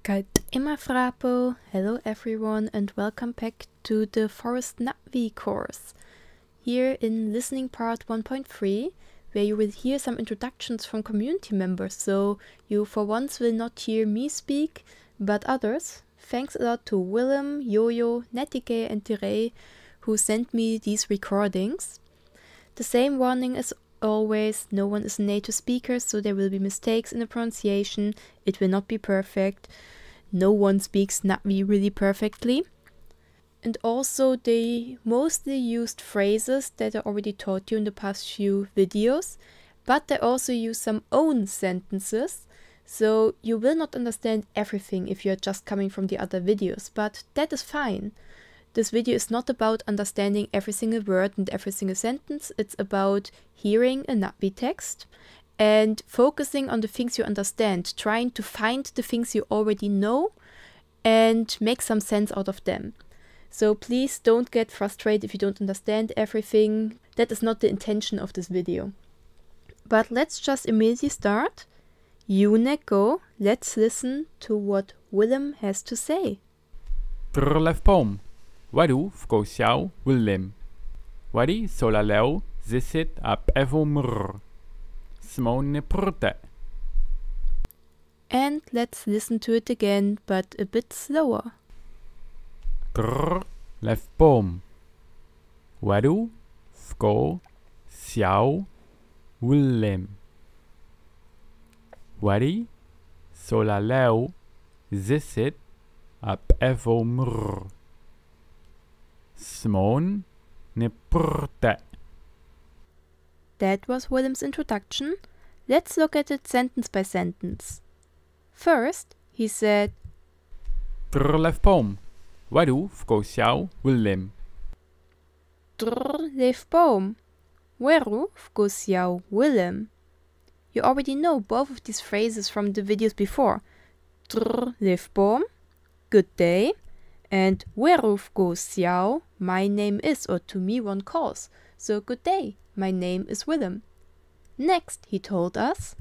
Kalt immer frapo. Hello everyone and welcome back to the Forest Nätikey course. Here in listening part 1.3, where you will hear some introductions from community members, so you for once will not hear me speak, but others. Thanks a lot to Wllìm, Jojo, Nätikey and Tìrey who sent me these recordings. The same warning as always, no one is a native speaker, so there will be mistakes in the pronunciation. It will not be perfect. No one speaks Nätikey really perfectly. And also they mostly used phrases that I already taught you in the past few videos, but they also use some own sentences, so you will not understand everything if you're just coming from the other videos, but that is fine. This video is not about understanding every single word and every single sentence. It's about hearing a Nätikey text and focusing on the things you understand, trying to find the things you already know and make some sense out of them. So please don't get frustrated if you don't understand everything. That is not the intention of this video. But let's just immediately start. Go, let's listen to what Wllìm has to say. Trlefpom. Wadu vkosiał Wllìm. Wadi solaleu zisit ap evomr. Smone prte. And let's listen to it again, but a bit slower. Trlefpom. Wadu vkosiał Wllìm. Wadi solaleu zisit ap evomr. Smone prte. That was Wllym's introduction. Let's look at it sentence by sentence. First, he said, Trlefpom. Wadu vkosiał Wllìm. Trlefpom. Wadu vkosiał Wllìm. You already know both of these phrases from the videos before. Trlefpom, good day, and Wadu vkosiał, my name is, or to me one calls. So good day, my name is Wllìm. Next, he told us,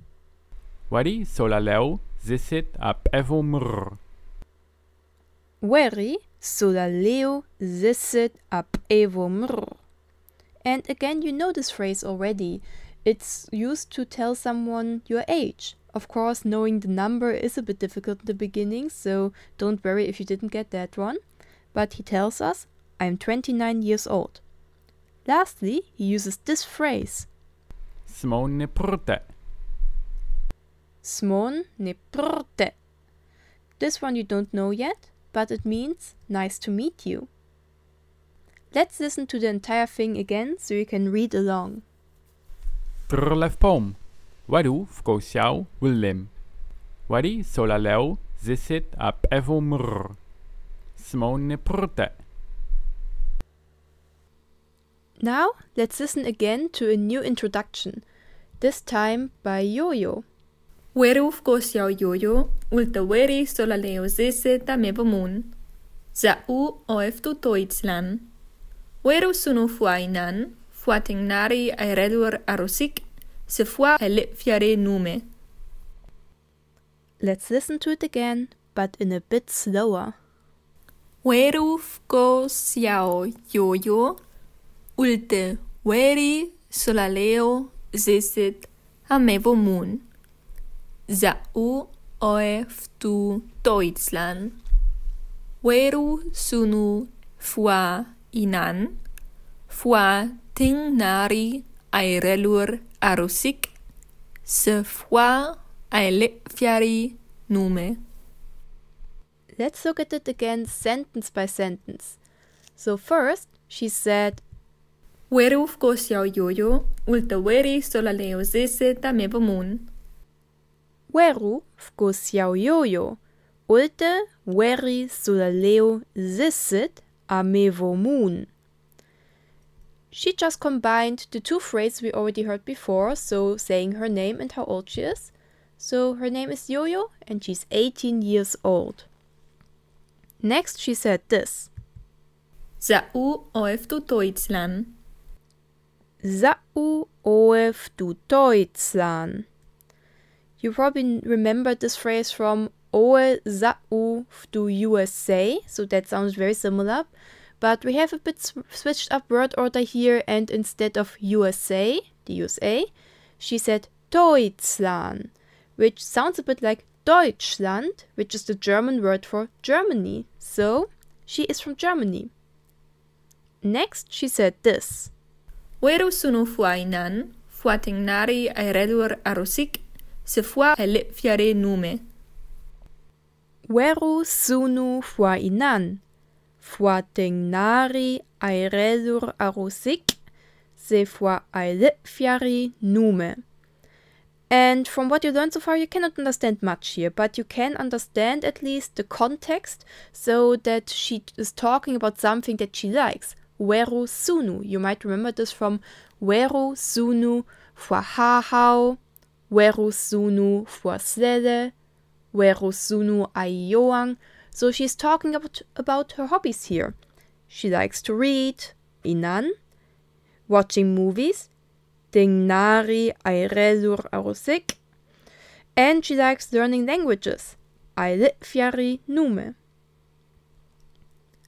Wadi solaleu zisit ap evomr. Weri solaleu zisit ap evomr. And again, you know this phrase already. It's used to tell someone your age. Of course, knowing the number is a bit difficult in the beginning, so don't worry if you didn't get that one. But he tells us, I'm 29 years old. Lastly, he uses this phrase. Smone prte. Smone prte. This one you don't know yet, but it means nice to meet you. Let's listen to the entire thing again so you can read along. Trlefpom. Wadu vkosiał Wllìm. Wadi solaleu zisit ap evomr. Smone prte. Now, let's listen again to a new introduction, this time by Jojo. Wadu vkosiał Jojo, ulta weri solaleu zisit ap evomn. Za'u oeftu Deutschland. Wadu sunu fuainan, fuatingnari airelur arusik, se fua fiare nume. Let's listen to it again, but in a bit slower. Wadu vkosiał Jojo, ulta weri solaleu zisit ap evomn. Za'u oeftu Deutschland. Wadu sunu fuainan, fuatingnari airelur arusik, se fua fiari nume. Let's look at it again sentence by sentence. So first, she said, Wadu vkosiał Jojo, ulta weri solaleu zisit ap evomn. Wadu vkosiał Jojo, ulta weri solaleu zisit ap evomn. She just combined the two phrases we already heard before, so saying her name and how old she is. So her name is Jojo and she's 18 years old. Next she said this. Za'u oeftu Deutschland. Za'u oeftu Deutschland. You probably remember this phrase from oe za'u ftu USA, so that sounds very similar, but we have a bit switched up word order here, and instead of USA, the USA, she said Deutschland, which sounds a bit like Deutschland, which is the German word for Germany. So she is from Germany. Next, she said this. Weru sunu fuainan, fuatingnari airelur arusik, se fua elipfiare nume. Weru sunu fuainan, fuatingnari airelur arusik, se fua elipfiare nume. And from what you learned so far, you cannot understand much here, but you can understand at least the context, so that she is talking about something that she likes. Weru sunu. You might remember this from Weru sunu fua hahau, Weru sunu fua slele, Weru sunu aioang. So she's talking about her hobbies here. She likes to read, inan, watching movies, Tingnari airelur arusik, and she likes learning languages, ailipfiari nume.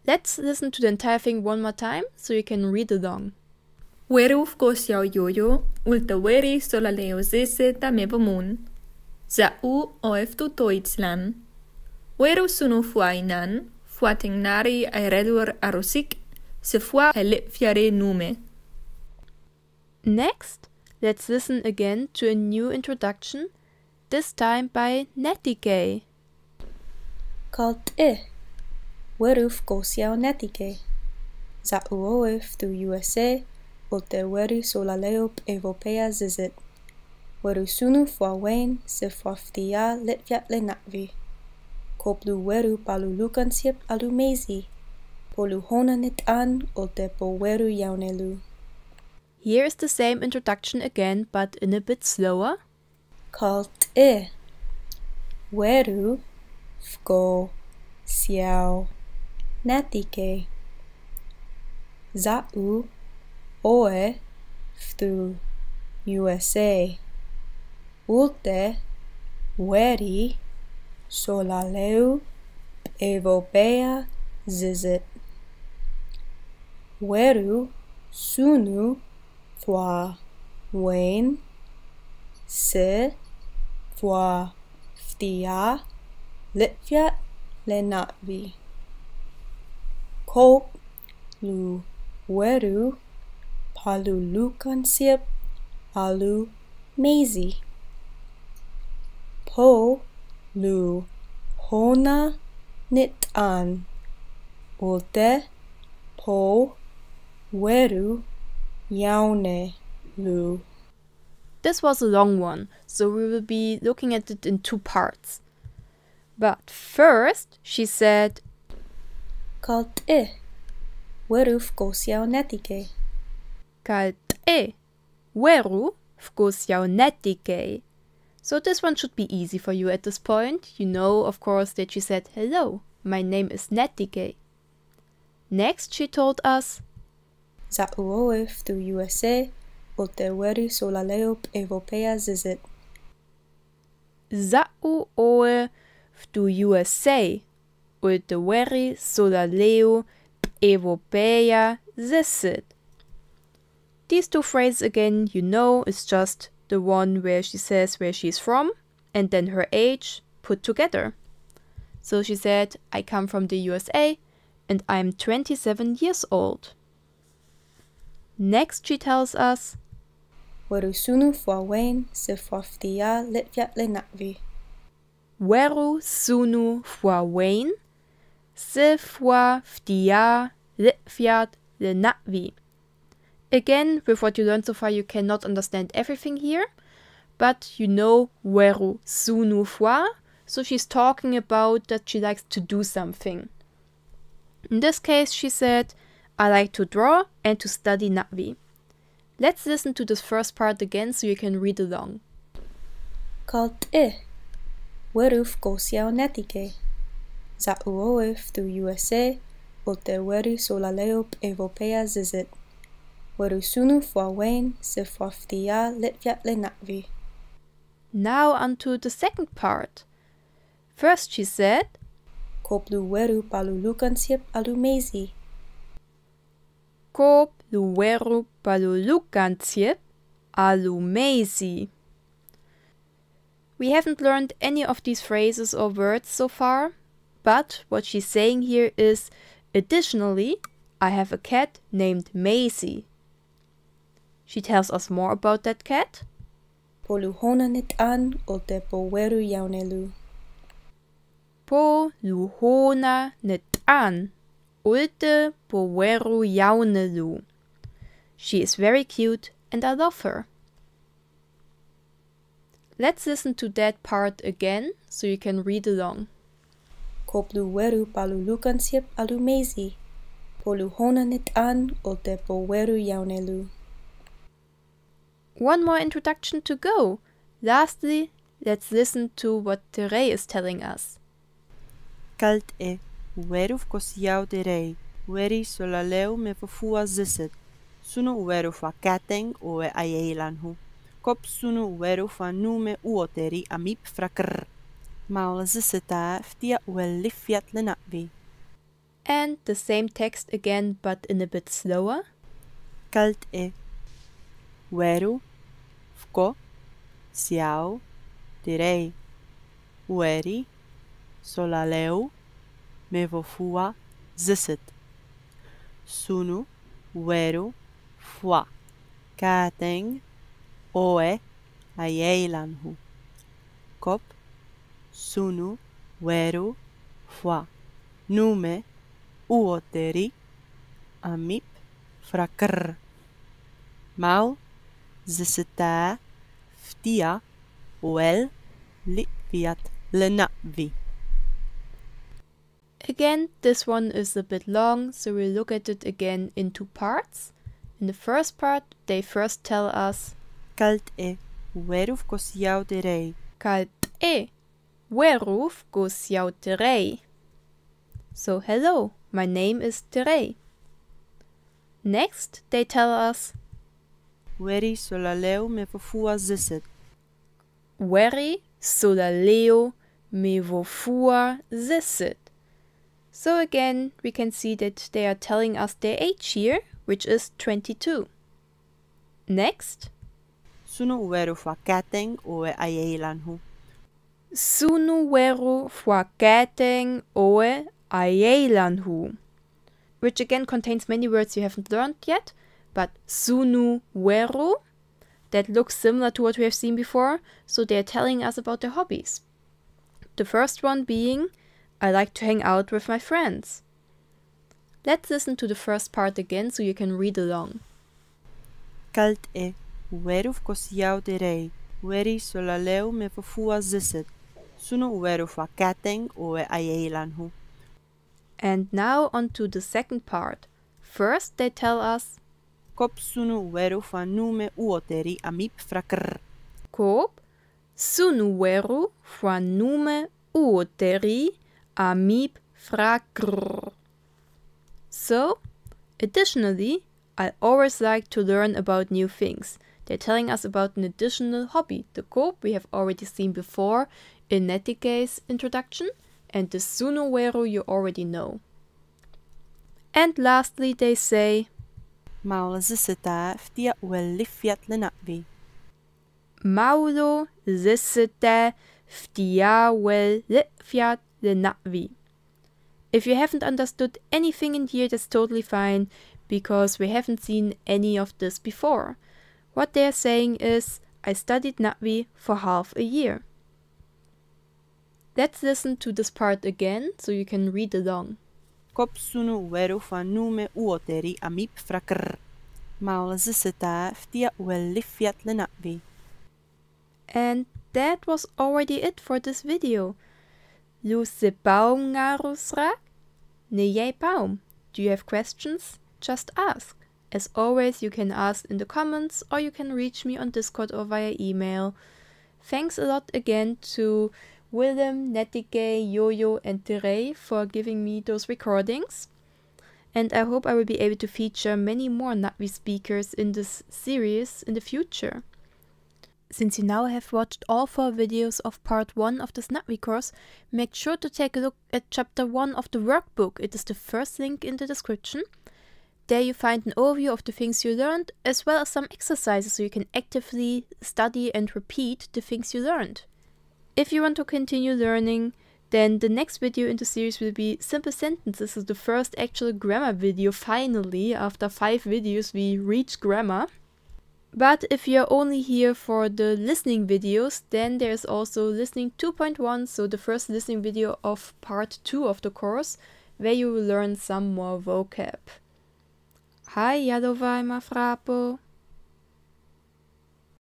Let's listen to the entire thing one more time so you can read along. Weru fkosiao yoyo, ulta weri solaleo zese tamevamun. Za'u oeftu Deutschland. Weru sunu fuainan, fuatingnari airelur arusik, se fua elipfiare nume. Next, let's listen again to a new introduction, this time by Nätikey. Called Weru fkosiao Nätikey. Za'u oeftu USA, ulte weri solaleo Evropea zizit. Weru sunu fuawain se fuaftia litfiat lenatvi. Koplu weru palulukan siep alu mezi. Polu hona nit an ulte po weru yaunelu. Here is the same introduction again, but in a bit slower. Called Weru fkosiao Nätikey. Za'u oeftu USA. Ulte weri solaleu Evropea zizit. Weru sunu fuawain se fuaftia litfiat lenatvi. Koplu weru palulukan siep alu mezi. Polu hona nit an ulte po weru yaunelu. This was a long one, so we will be looking at it in two parts. But first, she said, Called Weru fkosiao Nätikey. Kalt weru fkosiao Nätikey. So this one should be easy for you at this point. You know, of course, that she said, hello, my name is Nätikey. Next, she told us, Za'u oeftu USA, ulte weri solaleo Evropea zizit. Za'u oeftu USA, ulte weri solaleo Evropea zizit. These two phrases again, you know, is just the one where she says where she's from and then her age put together. So she said, I come from the USA and I'm 27 years old. Next she tells us, Weru sunu fuawain se fuaftia litfiat lenatvi. Weru sunu fuawain se fuaftia litfiat lenatvi. Again, with what you learned so far, you cannot understand everything here, but you know weru sunu fua, so she's talking about that she likes to do something. In this case, she said, I like to draw and to study Natvi. Let's listen to this first part again so you can read along. Called Weru fkosiao Nätikey. Za'u oeftu USA, ulte weri solaleo Evropea zizit. Weru sunu fuawain se fuaftia litfiat lenatvi. Now onto the second part. First she said, Kop luweru palulukansiep alumezi. Kop luweru palulukansiep alumezi. We haven't learned any of these phrases or words so far, but what she's saying here is, additionally, I have a cat named Maisie. She tells us more about that cat. Poluhona net an o te poweru yaunelu. Po luhona netan ulte poweru yaunelu. She is very cute and I love her. Let's listen to that part again so you can read along. Kop luweru palulukansiep alumezi. Poluhona net an o te poweru yaunelu. One more introduction to go. Lastly, let's listen to what Tìrey is telling us. Kalt e, ueruf kosiau Tìrey, ueri solaleu me fafua zisit. Sunu ueruf a kateng o e aielanhu. Kop sunu ueruf a nume uoteri amip frakr. Maula zisita ftia uel lifiat lenatvi. And the same text again, but in a bit slower. Kalt e, ueru, fko, siau, Tìrey, ueri, solaleu, me fafua zisit. Sunu ueru, fua, kateng, oe, aielanhu. Kop, sunu, weru, fua, nume, uoteri, amip, frakr. Mau, zisita, ftia, uel, litviat, lenatvi. Again, this one is a bit long, so we'll look at it again in two parts. In the first part, they first tell us Kalt e, ueruf kosiau Tìrey. Kalt e, weruf kosiau Tìrey. So hello, my name is Tìrey. Next, they tell us Ueri solaleu me fafua zisit. Weri solaleo me vofua zisit. So again, we can see that they are telling us their age here, which is 22. Next, Sunu ueru fa kateng oe aielanhu. Sunu weru fuaketeng oe aielanhu, which again contains many words you haven't learned yet, but sunu weru, that looks similar to what we have seen before, so they're telling us about their hobbies. The first one being, I like to hang out with my friends. Let's listen to the first part again so you can read along. Kalt e, ueruf kosiau Tìrey, ueri solaleu me fafua zisit. Sunu ueru fa kateng oe aielanhu. And now on to the second part. First they tell us Kop sunu ueru fa nume uoteri amip frakr. Kop sunu weru fra nume uoteri amip frakr. So, additionally, I always like to learn about new things. They're telling us about an additional hobby. The kop we have already seen before in Nätikey's introduction, and the sunu weru you already know. And lastly they say Maula zisita ftia uel lifiat lenatvi. Maulo zisite ftiawel litfiat lenatvi. If you haven't understood anything in here, that's totally fine, because we haven't seen any of this before. What they're saying is, I studied Natvi for half a year. Let's listen to this part again, so you can read along. Kop sunu ueru fa nume uoteri amip frakr. Maula zisita ftia uel lifiat lenatvi. And that was already it for this video. Luce baum ngarusrak? Ne baum. Do you have questions? Just ask. As always, you can ask in the comments or you can reach me on Discord or via email. Thanks a lot again to Wllìm, Nätikey, Jojo and Tìrey for giving me those recordings. And I hope I will be able to feature many more Natvi speakers in this series in the future. Since you now have watched all 4 videos of part 1 of this Nätikey course, make sure to take a look at chapter 1 of the workbook. It is the first link in the description. There you find an overview of the things you learned, as well as some exercises so you can actively study and repeat the things you learned. If you want to continue learning, then the next video in the series will be Simple Sentences. This is the first actual grammar video. Finally, after 5 videos we reach grammar. But if you're only here for the listening videos, then there's also listening 2.1, so the first listening video of part 2 of the course, where you will learn some more vocab. Hi, jadowaj ma frapo.